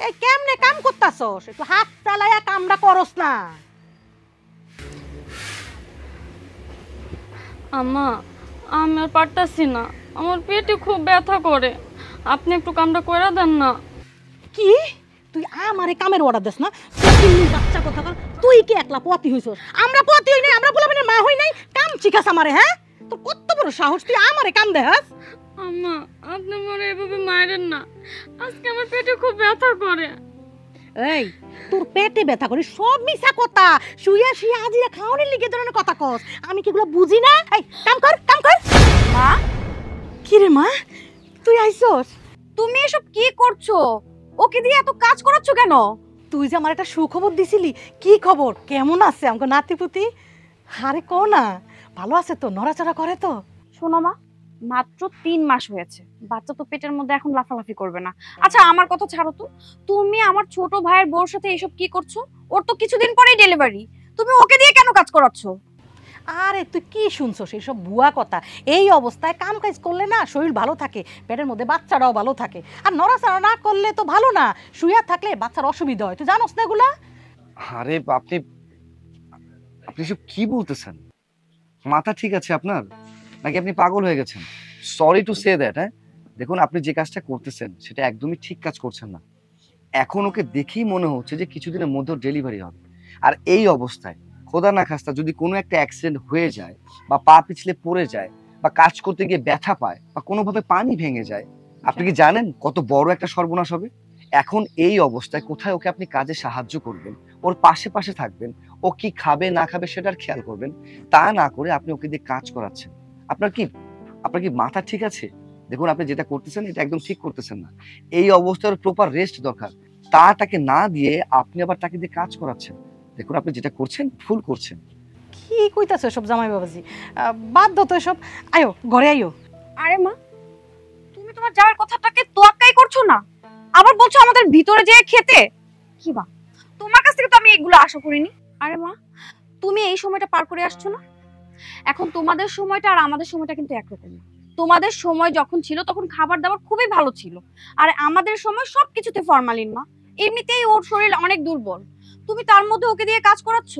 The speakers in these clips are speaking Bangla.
এই কেমনে কাম করতাছস? একটু হাত চালায়া কামটা করস না। আম্মা আমি আর পারতাছি না, আমার পেটে খুব ব্যথা করে, আপনি একটু কামটা করে দেন না। কি তুই আমারে কামের অর্ডার দিস না? তুই বাচ্চা কথা বল, তুই কি একলা পতি হইছস? আমরা পতি হই নাই, আমরা পোলাপানের মা হই নাই, কাম শিখাস আমারে? হ্যাঁ, তোর কত বড় সাহস, তুই আমারে কাম দেখাস? আম্মা আপনি আমারে এভাবে মারেন না, আজকে আমার পেটে খুব ব্যথা করে। এই তোর পেটে ব্যথা করে সব মিছা কথা, শুইয়া শুইয়া আজিরা খাওয়ানোর লিগে ধরনের কথা কস, আমি কি এগুলো বুঝি না? এই কাম কর, কাম কর। মা, কি রে মা, তুই আইছস? তুমি এসব কি করছো? ওকে দিয়ে এত কাজ করাচ্ছ কেন? তুই যে আমার একটা সুখবর দিছিলি, কি খবর? কেমন আছে আমাকে নাতিপুতি? আরে কো না, ভালো আছে তো? নড়াচড়া করে তো? শোনো মা, মাত্র 3 মাস হয়েছে, বাচ্চা তো পেটের মধ্যে এখন লাফালাফি করবে না। আচ্ছা আমার কথা ছাড়ো তো, তুমি আমার ছোট ভাইয়ের বউর সাথে এসব কি করছো? ওর তো কিছুদিন পরেই ডেলিভারি, তুমি ওকে দিয়ে কেন কাজ করাচ্ছো? আরে তুই কি শুনছস এসব ভুয়া কথা? এই অবস্থায় কাম কাজ করলে না শরীর ভালো থাকে, পেটের মধ্যে বাচ্চাটাও ভালো থাকে, আর নড়াচড়া না করলে তো ভালো না, শুইয়া থাকলে বাচ্চার অসুবিধা হয়, তুই জানোস না এগুলা? আরে আপনি আপনি সব কি বলতেছেন? মাথা ঠিক আছে আপনার, নাকি আপনি পাগল হয়ে গেছেন? Sorry to say that. হ্যাঁ দেখুন, আপনি যে কাজটা করতেছেন সেটা একদমই ঠিক কাজ করছেন না। এখন ওকে দেখেই মনে হচ্ছে যে কিছুদিনের মধ্যে ডেলিভারি হবে, আর এই অবস্থায় খোদা না খাস্তা যদি কোনো একটা অ্যাক্সিডেন্ট হয়ে যায়, বা পা পিছলে পড়ে যায়, বা কাজ করতে গিয়ে ব্যথা পায়, বা কোনোভাবে পানি ভেঙে যায়, আপনি কি জানেন কত বড় একটা সর্বনাশ হবে? এখন এই অবস্থায় কোথায় ওকে আপনি কাজে সাহায্য করবেন, ওর পাশে পাশে থাকবেন, ও কি খাবে না খাবে সেটার খেয়াল করবেন, তা না করে আপনি ওকে দিয়ে কাজ করাচ্ছেন। আপনার কি মাথা ঠিক আছে? দেখুন, আপনি যেটা করতেছেন এটা একদম ঠিক করতেছেন না। এই অবস্থায় প্রপার রেস্ট দরকার, তা তাকে না দিয়ে আপনি আবার তাকে দিয়ে কাজ করাচ্ছেন। দেখুন, আপনি যেটা করছেন ভুল করছেন। কি কইতাছো এসব জামাই বাবাজি? বাদ দাও তো এসব, আয়ো ঘরে আয়ো। আরে মা, তুমি তোমার যাওয়ার কথাটাকে তোয়াক্কাই করছো না, আবার বলছো আমাদের ভিতরে যেয়ে খেতে। কি বা, তোমার কাছ থেকে তো আমি এগুলো আশা করিনি। আরে মা, তুমি এই সময়টা পার করে আসছো না, এখন তোমাদের সময়টা আর আমাদের সময়টা কিন্তু একরকম না। তোমাদের সময় যখন ছিল তখন খাবার দাবার খুবই ভালো ছিল, আর আমাদের সময় সবকিছুতে ফরমালিন। মা, এমনিতেই ওর শরীর অনেক দুর্বল, তুমি তার মধ্যে ওকে দিয়ে কাজ করাচ্ছ।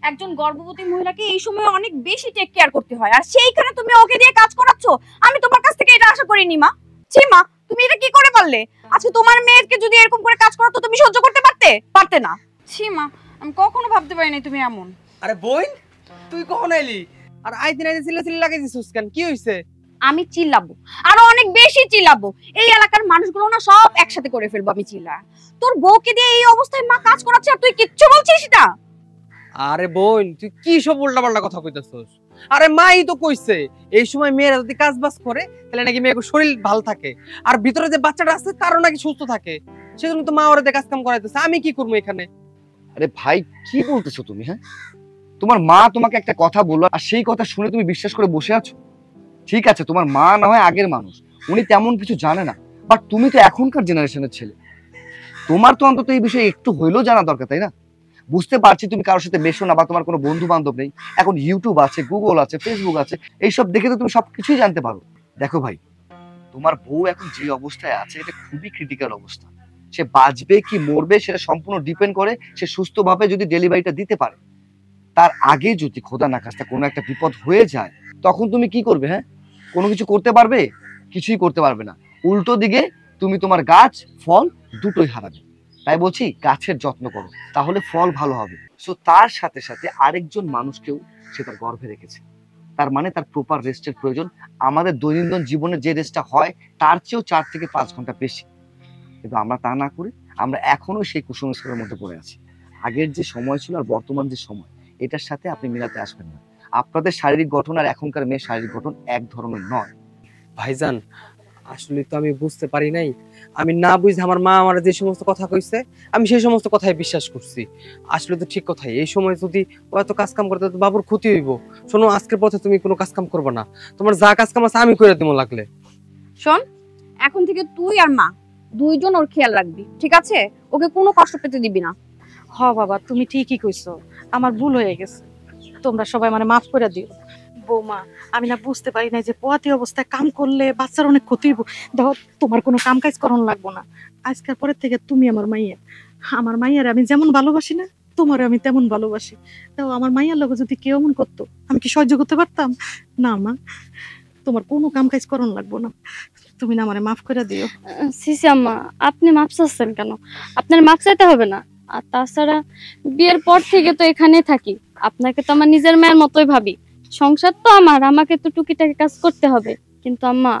একজন গর্ভবতী মহিলাকে এই সময় অনেক বেশি টেক কেয়ার করতে হয়, আর সেইখানে তুমি ওকে দিয়ে কাজ করাচ্ছ। আমি তোমার কাছ থেকে এটা আশা করিনি মা। ছি মা, তুমি এটা কি করে পারলে? আজকে তোমার মেয়েকে যদি এরকম করে কাজ করাতো তুমি সহ্য করতে পারতে না। ছি মা, আমি কখনো ভাবতে পারিনি তুমি এমন। আরে বোন, তুই কখন এলি? আর আইদিন আইদিন চিল্লাচিল্লি লাগাই দিছিস কেন? কি হইছে? আমি চিল্লাবো, আরো অনেক বেশি চিল্লাবো, এই এলাকার মানুষগুলো না সব একসাথে করে ফেলবো আমি চিল্লা। তোর বউকে দিয়ে এই অবস্থায় মা কাজ করাচ্ছে আর তুই কিচ্ছু বলছিস না? আরে বোন, তুই কি সব উল্টাপাল্টা কথা কইতাছস? আরে মাই তো কইছে এই সময় মেয়েরা যদি কাজ বাজ করে তাহলে নাকি মেয়ের শরীর ভালো থাকে, আর ভিতরে যে বাচ্চাটা আছে তারও নাকি সুস্থ থাকে। সেজন্য তো মা ওরে দিয়ে কাজ কাম করাইতেছে। আমি কি করবো এখানে? আরে ভাই, কি বলতেছো তুমি? হ্যাঁ, তোমার মা তোমাকে একটা কথা বললো আর সেই কথা শুনে তুমি বিশ্বাস করে বসে আছো? ঠিক আছে, তোমার মা না হয় আগের মানুষ, উনি তেমন কিছু জানে না, বাট তুমি তো এখনকার জেনারেশনের ছেলে, তোমার তো অন্তত এই বিষয়ে একটু হইলেও জানা দরকার, তাই না? বুঝতে পারছি তুমি কারোর সাথে মেশো না, বা তোমার কোনো বন্ধু বান্ধব নেই। এখন ইউটিউব আছে, গুগল আছে, ফেসবুক আছে, এইসব দেখে তো তুমি সবকিছুই জানতে পারো। দেখো ভাই, তোমার বউ এখন যে অবস্থায় আছে এটা খুবই ক্রিটিক্যাল অবস্থা। সে বাঁচবে কি মরবে সেটা সম্পূর্ণ ডিপেন্ড করে সে সুস্থভাবে যদি ডেলিভারিটা দিতে পারে। তার আগে যদি খোদা না খাস্তা কোনো একটা বিপদ হয়ে যায়, তখন তুমি কি করবে? হ্যাঁ, কোনো কিছু করতে পারবে? কিছুই করতে পারবে না। উল্টো দিকে তুমি তোমার গাছ ফল দুটোই হারাবে। তাই বলছি, গাছের যত্ন করো, তাহলে ফল ভালো হবে। সো তার সাথে সাথে আরেকজন মানুষকেও সে তার গর্ভে রেখেছে, তার মানে তার প্রপার রেস্টের প্রয়োজন। আমাদের দৈনন্দিন জীবনে যে রেস্টটা হয় তার চেয়েও 4 থেকে 5 ঘন্টা বেশি, কিন্তু আমরা তা না করে আমরা এখনো সেই কুসংস্কারের মধ্যে পড়ে আছি। আগের যে সময় ছিল আর বর্তমান যে সময়, এটার সাথে আপনি মিলাতে আসবেন না। আপনাদের শারীরিক গঠন আর এখনকার মেয়ের শারীরিক গঠন এক ধরনের নয়। ভাইজান, আসলে তো আমি বুঝতে পারি নাই। আমি না বুঝে আমার মা আমার যে সমস্ত কথা কইছে আমি সেই সমস্ত কথাই বিশ্বাস করছি। আসলে তো ঠিক কথাই, এই সময় যদি ও এত কাজ কাম করতে তো বাবুর ক্ষতি হইব। শোনো, আজকের পথে তুমি কোনো কাজ কাম করবে না, তোমার যা কাজ কাম আছে আমি করে দেবো লাগলে। শোন, এখন থেকে তুই আর মা দুইজন ওর খেয়াল রাখবি, ঠিক আছে? ওকে কোনো কষ্ট পেতে দিবি না। হ বাবা, তুমি ঠিকই কইছো, আমার ভুল হয়ে গেছে, তোমরা সবাই মানে মাফ করে দিও। বৌমা, আমি না বুঝতে পারি না যে পোয়াতি অবস্থায় কাম করলে বাচ্চার অনেক ক্ষতি হইব। দেখো, তোমার কোনো কাম কাজ করন লাগবো না, আজকের পরের থেকে তুমি আমার মাইয়ার আমি যেমন ভালোবাসি না, তোমারও আমি তেমন ভালোবাসি। তাও আমার মাইয়ার লোক যদি কেউ এমন করতো, আমি কি সহ্য করতে পারতাম? না মা, তোমার কোনো কাম কাজ করন লাগবো না, তুমি না আমারে মাফ করে দিও। সিসি আম্মা, আপনি মাপ চাচ্ছেন কেন? আপনার মাপ চাইতে হবে না। আর তাছাড়া বিয়ের পর থেকে তো এখানে থাকি, আপনাকে তো আমার নিজের মায়ের মতোই ভাবি। সংসার তো আমার, আমাকে তো টুকিটাকি কাজ করতে হবে। কিন্তু আম্মা,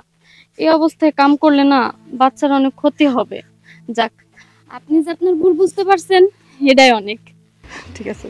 এই অবস্থায় কাম করলে না বাচ্চার অনেক ক্ষতি হবে। যাক, আপনি যে আপনার ভুল বুঝতে পারছেন, এটাই অনেক। ঠিক আছে।